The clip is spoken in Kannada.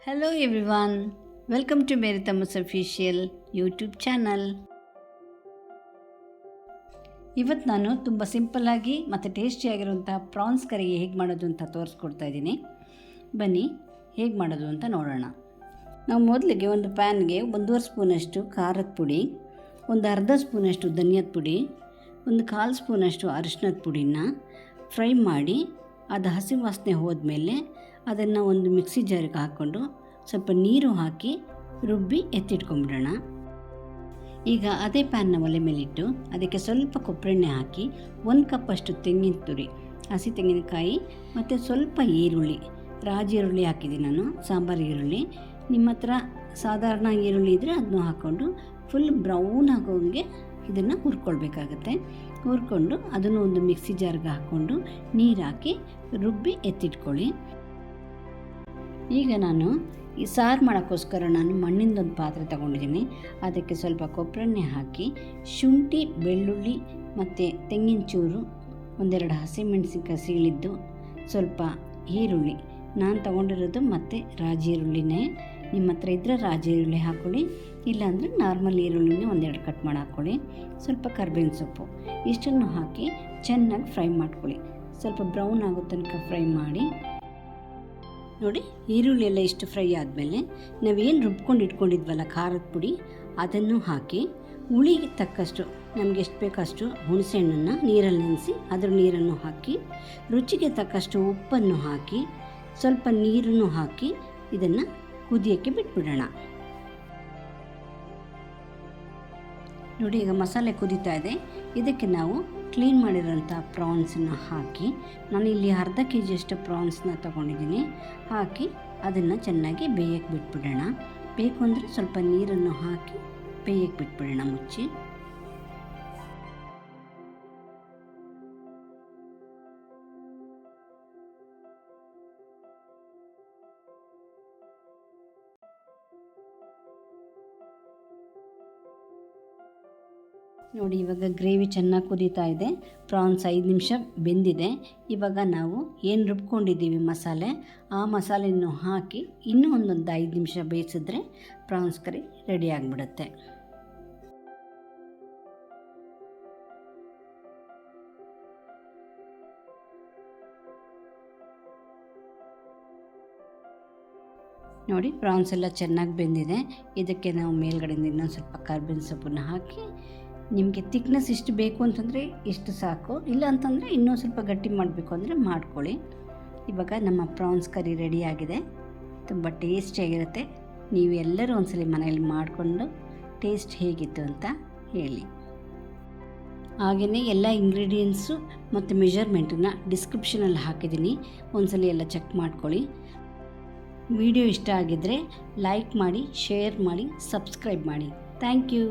Hello everyone, welcome to Mary Thomas official YouTube channel. ಇವತ್ತು ನಾನು ತುಂಬ ಸಿಂಪಲ್ಲಾಗಿ ಮತ್ತು ಟೇಸ್ಟಿಯಾಗಿರುವಂಥ ಪ್ರಾನ್ಸ್ ಕರಿ ಹೇಗೆ ಮಾಡೋದು ಅಂತ ತೋರಿಸ್ಕೊಡ್ತಾ ಇದ್ದೀನಿ. ಬನ್ನಿ ಹೇಗೆ ಮಾಡೋದು ಅಂತ ನೋಡೋಣ. ನಾವು ಮೊದಲಿಗೆ ಒಂದು ಪ್ಯಾನ್ಗೆ 1.5 ಸ್ಪೂನಷ್ಟು ಖಾರದ ಪುಡಿ, ಒಂದು ಅರ್ಧ ಸ್ಪೂನಷ್ಟು ಧನಿಯಾದ ಪುಡಿ, ಒಂದು 1/4 ಸ್ಪೂನಷ್ಟು ಅರಿಶಿನದ ಪುಡಿನ ಫ್ರೈ ಮಾಡಿ ಅದು ಹಸಿ ವಾಸನೆ ಹೋದ್ಮೇಲೆ ಅದನ್ನು ಒಂದು ಮಿಕ್ಸಿ ಜಾರಿಗೆ ಹಾಕ್ಕೊಂಡು ಸ್ವಲ್ಪ ನೀರು ಹಾಕಿ ರುಬ್ಬಿ ಎತ್ತಿಟ್ಕೊಂಡ್ಬಿಡೋಣ. ಈಗ ಅದೇ ಪ್ಯಾನ್ನ ಒಲೆ ಮೇಲಿಟ್ಟು ಅದಕ್ಕೆ ಸ್ವಲ್ಪ ಕೊಬ್ಬರೆಣ್ಣೆ ಹಾಕಿ 1 ಕಪ್ಪಷ್ಟು ತೆಂಗಿನ ತುರಿ, ಹಸಿ ತೆಂಗಿನಕಾಯಿ ಮತ್ತು ಸ್ವಲ್ಪ ಈರುಳ್ಳಿ, ರಾಜಿ ಈರುಳ್ಳಿ ಹಾಕಿದ್ದೀನಿ ನಾನು, ಸಾಂಬಾರು ಈರುಳ್ಳಿ. ನಿಮ್ಮ ಹತ್ರ ಸಾಧಾರಣ ಈರುಳ್ಳಿ ಇದ್ದರೆ ಅದನ್ನು ಹಾಕ್ಕೊಂಡು ಫುಲ್ ಬ್ರೌನ್ ಆಗೋಂಗೆ ಇದನ್ನು ಹುರ್ಕೊಳ್ಬೇಕಾಗತ್ತೆ. ಹುರ್ಕೊಂಡು ಅದನ್ನು ಒಂದು ಮಿಕ್ಸಿ ಜಾರ್ಗೆ ಹಾಕ್ಕೊಂಡು ನೀರು ಹಾಕಿ ರುಬ್ಬಿ ಎತ್ತಿಟ್ಕೊಳ್ಳಿ. ಈಗ ನಾನು ಈ ಸಾರು ಮಾಡೋಕ್ಕೋಸ್ಕರ ನಾನು ಮಣ್ಣಿಂದೊಂದು ಪಾತ್ರೆ ತೊಗೊಂಡಿದ್ದೀನಿ. ಅದಕ್ಕೆ ಸ್ವಲ್ಪ ಕೊಬ್ಬರೆಣ್ಣೆ ಹಾಕಿ ಶುಂಠಿ, ಬೆಳ್ಳುಳ್ಳಿ ಮತ್ತು ತೆಂಗಿನ ಚೂರು, 1-2 ಹಸಿಮೆಣಸಿನ್ಕಾಯಿ ಸೀಳಿದ್ದು, ಸ್ವಲ್ಪ ಈರುಳ್ಳಿ, ನಾನು ತೊಗೊಂಡಿರೋದು ಮತ್ತು ರಾಜಿ ಈರುಳ್ಳಿನೇ. ನಿಮ್ಮ ಹತ್ರ ಇದ್ದರೆ ರಾಜಿ ಈರುಳ್ಳಿ ಹಾಕ್ಕೊಳ್ಳಿ, ಇಲ್ಲಾಂದರೆ ನಾರ್ಮಲ್ ಈರುಳ್ಳಿನೇ 1-2 ಕಟ್ ಮಾಡಿ ಹಾಕ್ಕೊಳ್ಳಿ. ಸ್ವಲ್ಪ ಕರ್ಬೇವಿನ ಸೊಪ್ಪು, ಇಷ್ಟನ್ನು ಹಾಕಿ ಚೆನ್ನಾಗಿ ಫ್ರೈ ಮಾಡ್ಕೊಳ್ಳಿ. ಸ್ವಲ್ಪ ಬ್ರೌನ್ ಆಗೋ ತನಕ ಫ್ರೈ ಮಾಡಿ. ನೋಡಿ, ಈರುಳ್ಳಿ ಎಲ್ಲ ಇಷ್ಟು ಫ್ರೈ ಆದಮೇಲೆ ನಾವೇನು ರುಬ್ಕೊಂಡು ಇಟ್ಕೊಂಡಿದ್ವಲ್ಲ ಖಾರದ ಪುಡಿ, ಅದನ್ನು ಹಾಕಿ ಹುಳಿಗೆ ತಕ್ಕಷ್ಟು ನಮಗೆ ಎಷ್ಟು ಬೇಕಷ್ಟು ಹುಣಸೆಹಣ್ಣನ್ನು ನೀರಲ್ಲಿ ನೆನೆಸಿ ಅದರ ನೀರನ್ನು ಹಾಕಿ, ರುಚಿಗೆ ತಕ್ಕಷ್ಟು ಉಪ್ಪನ್ನು ಹಾಕಿ, ಸ್ವಲ್ಪ ನೀರನ್ನು ಹಾಕಿ ಇದನ್ನು ಕುದಿಯೋಕ್ಕೆ ಬಿಟ್ಬಿಡೋಣ. ನೋಡಿ, ಈಗ ಮಸಾಲೆ ಕುದೀತಾ ಇದೆ. ಇದಕ್ಕೆ ನಾವು ಕ್ಲೀನ್ ಮಾಡಿರೋಂಥ ಪ್ರಾನ್ಸನ್ನು ಹಾಕಿ, ನಾನಿಲ್ಲಿ ಅರ್ಧ kg ಪ್ರಾನ್ಸ್ನ ತೊಗೊಂಡಿದ್ದೀನಿ, ಹಾಕಿ ಅದನ್ನು ಚೆನ್ನಾಗಿ ಬೇಯಕ್ಕೆ ಬಿಟ್ಬಿಡೋಣ. ಬೇಕು ಅಂದರೆ ಸ್ವಲ್ಪ ನೀರನ್ನು ಹಾಕಿ ಬೇಯಕ್ಕೆ ಬಿಟ್ಬಿಡೋಣ ಮುಚ್ಚಿ. ನೋಡಿ, ಇವಾಗ ಗ್ರೇವಿ ಚೆನ್ನಾಗಿ ಕುದೀತಾ ಇದೆ. ಪ್ರಾನ್ಸ್ 5 ನಿಮಿಷ ಬೆಂದಿದೆ. ಇವಾಗ ನಾವು ಏನು ರುಬ್ಕೊಂಡಿದ್ದೀವಿ ಮಸಾಲೆ, ಆ ಮಸಾಲೆಯನ್ನು ಹಾಕಿ ಇನ್ನೂ ಒಂದು 5 ನಿಮಿಷ ಬೇಯಿಸಿದ್ರೆ ಪ್ರಾನ್ಸ್ ಕರಿ ರೆಡಿ ಆಗಿಬಿಡುತ್ತೆ. ನೋಡಿ, ಪ್ರಾನ್ಸ್ ಎಲ್ಲ ಚೆನ್ನಾಗಿ ಬೆಂದಿದೆ. ಇದಕ್ಕೆ ನಾವು ಮೇಲ್ಗಡೆಯಿಂದ ಇನ್ನೊಂದು ಸ್ವಲ್ಪ ಕರ್ಬೇವಿನ ಸೊಪ್ಪನ್ನು ಹಾಕಿ, ನಿಮಗೆ ತಿಕ್ನೆಸ್ ಇಷ್ಟು ಬೇಕು ಅಂತಂದರೆ ಇಷ್ಟು ಸಾಕು, ಇಲ್ಲ ಅಂತಂದರೆ ಇನ್ನೂ ಸ್ವಲ್ಪ ಗಟ್ಟಿ ಮಾಡಬೇಕು ಅಂದರೆ ಮಾಡ್ಕೊಳ್ಳಿ. ಇವಾಗ ನಮ್ಮ ಪ್ರಾನ್ಸ್ ಕರಿ ರೆಡಿಯಾಗಿದೆ. ತುಂಬ ಟೇಸ್ಟಿಯಾಗಿರುತ್ತೆ. ನೀವು ಎಲ್ಲರೂ ಒಂದ್ಸಲಿ ಮನೆಯಲ್ಲಿ ಮಾಡಿಕೊಂಡು ಟೇಸ್ಟ್ ಹೇಗಿತ್ತು ಅಂತ ಹೇಳಿ. ಹಾಗೆಯೇ ಎಲ್ಲ ಇಂಗ್ರೀಡಿಯೆಂಟ್ಸು ಮತ್ತು ಮೆಜರ್ಮೆಂಟನ್ನು ಡಿಸ್ಕ್ರಿಪ್ಷನಲ್ಲಿ ಹಾಕಿದ್ದೀನಿ, ಒಂದ್ಸಲಿ ಎಲ್ಲ ಚೆಕ್ ಮಾಡ್ಕೊಳ್ಳಿ. ವಿಡಿಯೋ ಇಷ್ಟ ಆಗಿದ್ದರೆ ಲೈಕ್ ಮಾಡಿ, ಶೇರ್ ಮಾಡಿ, ಸಬ್ಸ್ಕ್ರೈಬ್ ಮಾಡಿ. Thank you.